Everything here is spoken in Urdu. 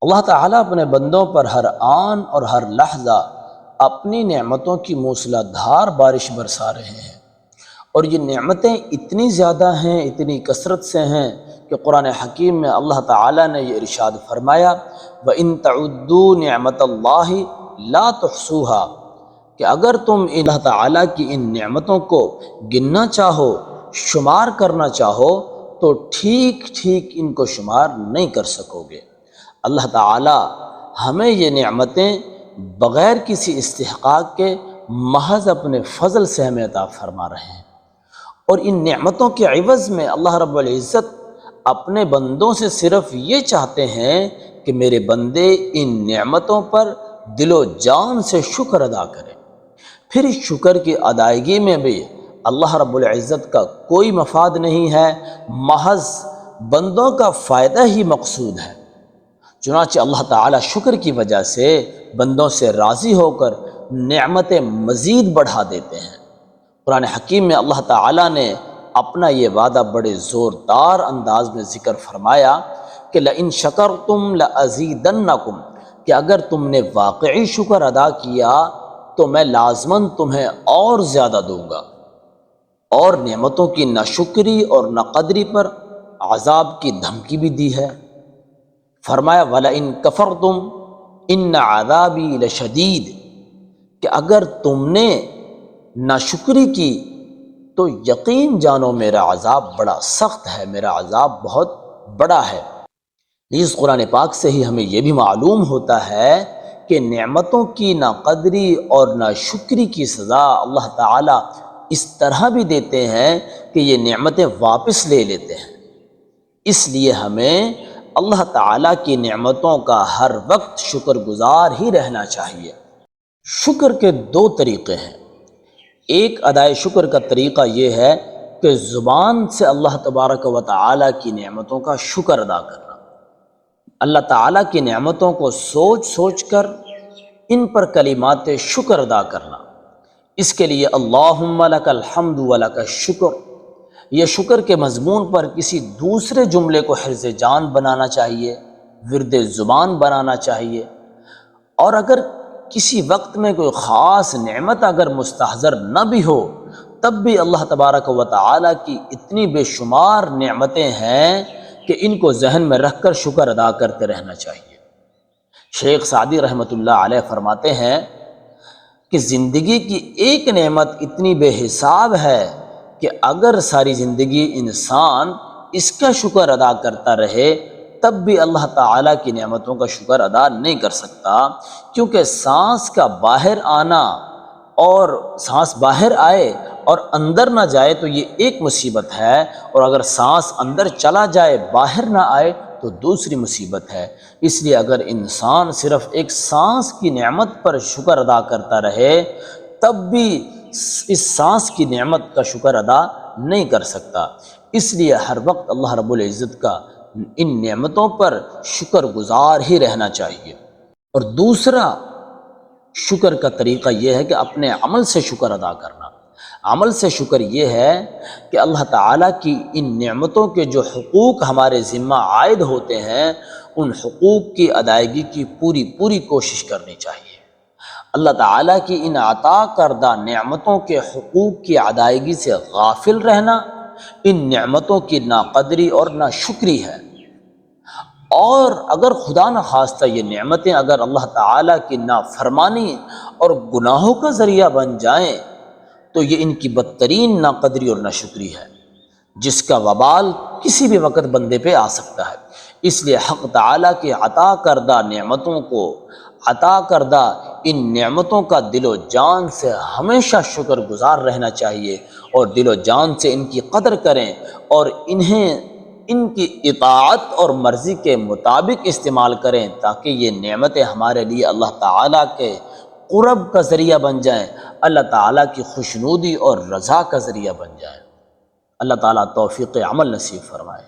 اللہ تعالیٰ اپنے بندوں پر ہر آن اور ہر لحظہ اپنی نعمتوں کی موسلا دھار بارش برسا رہے ہیں، اور یہ نعمتیں اتنی زیادہ ہیں، اتنی کثرت سے ہیں کہ قرآن حکیم میں اللہ تعالیٰ نے یہ ارشاد فرمایا وَإِن تَعُدُّوا نِعْمَتَ اللَّهِ لَا تُحْصُوهَا، کہ اگر تم اللہ تعالیٰ کی ان نعمتوں کو گننا چاہو، شمار کرنا چاہو، تو ٹھیک ٹھیک ان کو شمار نہیں کر سکو گے۔ اللہ تعالیٰ ہمیں یہ نعمتیں بغیر کسی استحقاق کے محض اپنے فضل سے ہمیں عطا فرما رہے ہیں، اور ان نعمتوں کے عوض میں اللہ رب العزت اپنے بندوں سے صرف یہ چاہتے ہیں کہ میرے بندے ان نعمتوں پر دل و جان سے شکر ادا کریں۔ پھر اس شکر کی ادائیگی میں بھی اللہ رب العزت کا کوئی مفاد نہیں ہے، محض بندوں کا فائدہ ہی مقصود ہے۔ چنانچہ اللہ تعالیٰ شکر کی وجہ سے بندوں سے راضی ہو کر نعمتیں مزید بڑھا دیتے ہیں۔ قرآن حکیم میں اللہ تعالیٰ نے اپنا یہ وعدہ بڑے زوردار انداز میں ذکر فرمایا کہ لَإِن شَكَرْتُمْ لَأَزِيدَنَّكُمْ، کہ اگر تم نے واقعی شکر ادا کیا تو میں لازماً تمہیں اور زیادہ دوں گا۔ اور نعمتوں کی ناشکری اور ناقدری پر عذاب کی دھمکی بھی دی ہے۔ فرمایا وَلَئِن كَفَرْتُمْ إِنَّ عَذَابِي لَشَدِيدٌ، کہ اگر تم نے ناشکری کی تو یقین جانو میرا عذاب بڑا سخت ہے، میرا عذاب بہت بڑا ہے۔ اس قرآن پاک سے ہی ہمیں یہ بھی معلوم ہوتا ہے کہ نعمتوں کی ناقدری اور ناشکری کی سزا اللہ تعالیٰ اس طرح بھی دیتے ہیں کہ یہ نعمتیں واپس لے لیتے ہیں۔ اس لیے ہمیں اللہ تعالیٰ کی نعمتوں کا ہر وقت شکر گزار ہی رہنا چاہیے۔ شکر کے دو طریقے ہیں۔ ایک ادائے شکر کا طریقہ یہ ہے کہ زبان سے اللہ تبارک و تعالیٰ کی نعمتوں کا شکر ادا کرنا، اللہ تعالیٰ کی نعمتوں کو سوچ سوچ کر ان پر کلمات شکر ادا کرنا۔ اس کے لیے اللہم لک الحمد ولک الشکر، یہ شکر کے مضمون پر کسی دوسرے جملے کو حرز جان بنانا چاہیے، ورد زبان بنانا چاہیے، اور اگر کسی وقت میں کوئی خاص نعمت اگر مستحضر نہ بھی ہو تب بھی اللہ تبارک و تعالیٰ کی اتنی بے شمار نعمتیں ہیں کہ ان کو ذہن میں رکھ کر شکر ادا کرتے رہنا چاہیے۔ شیخ سعدی رحمۃ اللہ علیہ فرماتے ہیں کہ زندگی کی ایک نعمت اتنی بے حساب ہے کہ اگر ساری زندگی انسان اس کا شکر ادا کرتا رہے تب بھی اللہ تعالیٰ کی نعمتوں کا شکر ادا نہیں کر سکتا، کیونکہ سانس کا باہر آنا اور سانس باہر آئے اور اندر نہ جائے تو یہ ایک مصیبت ہے، اور اگر سانس اندر چلا جائے باہر نہ آئے تو دوسری مصیبت ہے۔ اس لیے اگر انسان صرف ایک سانس کی نعمت پر شکر ادا کرتا رہے تب بھی اس سانس کی نعمت کا شکر ادا نہیں کر سکتا۔ اس لیے ہر وقت اللہ رب العزت کا ان نعمتوں پر شکر گزار ہی رہنا چاہیے۔ اور دوسرا شکر کا طریقہ یہ ہے کہ اپنے عمل سے شکر ادا کرنا۔ عمل سے شکر یہ ہے کہ اللہ تعالیٰ کی ان نعمتوں کے جو حقوق ہمارے ذمہ عائد ہوتے ہیں ان حقوق کی ادائیگی کی پوری کوشش کرنی چاہیے۔ اللہ تعالیٰ کی ان عطا کردہ نعمتوں کے حقوق کی ادائیگی سے غافل رہنا ان نعمتوں کی ناقدری اور ناشکری ہے۔ اور اگر خدا نخواستہ یہ نعمتیں اگر اللہ تعالیٰ کی نافرمانی اور گناہوں کا ذریعہ بن جائیں تو یہ ان کی بدترین ناقدری اور ناشکری ہے، جس کا وبال کسی بھی وقت بندے پہ آ سکتا ہے۔ اس لیے حق تعالیٰ کی عطا کردہ نعمتوں کو، عطا کردہ ان نعمتوں کا دل و جان سے ہمیشہ شکر گزار رہنا چاہیے، اور دل و جان سے ان کی قدر کریں اور انہیں ان کی اطاعت اور مرضی کے مطابق استعمال کریں، تاکہ یہ نعمتیں ہمارے لیے اللہ تعالیٰ کے قرب کا ذریعہ بن جائیں، اللہ تعالیٰ کی خوشنودی اور رضا کا ذریعہ بن جائیں۔ اللہ تعالیٰ توفیق عمل نصیب فرمائے۔